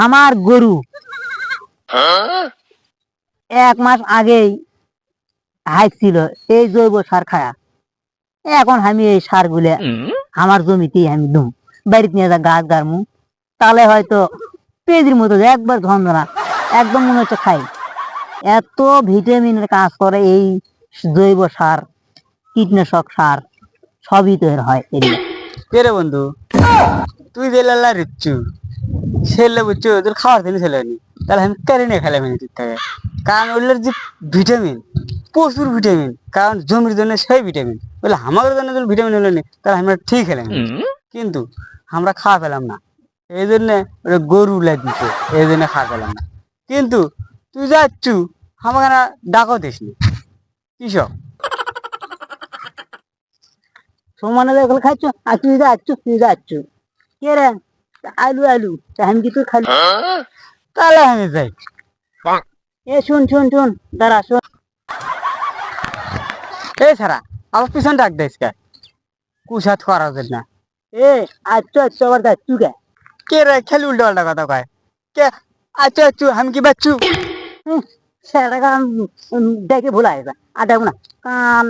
আমার গরু 1 মাস আগেই হাইছিল এই জৈব সার খায়া। এখন আমি এই সার গুলা আমার জমিতেই আমি দুম, বাড়িতে নিয়ে যা গাছ গাড়মু, তাহলে হয়তো পেঁজির মতো একবার ধন্দনা একদম মনে হচ্ছে খাই। এত ভিটামিনের কাজ করে এই জৈব সার, কীটনাশক সার সবই তো এর হয় এগুলো। রে বন্ধু, তুই যে লাল্লা রিচ্ছু ছেলে বুঝছো তোর খাওয়ার দিন ছেলে নি, তাহলে আমি কেড়ে নিয়ে খেলাম তোর থেকে। কারণ ওগুলোর যে ভিটামিন, প্রচুর ভিটামিন, কারণ জমির জন্য সেই ভিটামিন বলে আমাদের জন্য যদি ভিটামিন হলো নি তাহলে আমরা ঠিক খেলাম, কিন্তু আমরা খাওয়া পেলাম না। এই জন্য ওটা গরু লাগিয়েছে, এই জন্য খাওয়া পেলাম না। কিন্তু তুই যাচ্ছু আমাকে না ডাকও দিসনি কৃষক। সমানে দেখল খাচ্ছ আর তুই যাচ্ছ কে রে? আলু আলু আমি কি তুই খালি? তাহলে আমি যাই। এ শুন দাঁড়া শোন। এই ছাড়া আমার পিছন ডাক দিস কে? কুসাত করা যায় না। এ আচ্ছু আবার যাচ্ছু কে? কে রে খেলি উল্টো পাল্টা কথা কয় কে? আচ্ছু আমি কি বাচ্চু? সেটা কান দেখে ভুলা গেছে আর দেখো না কান।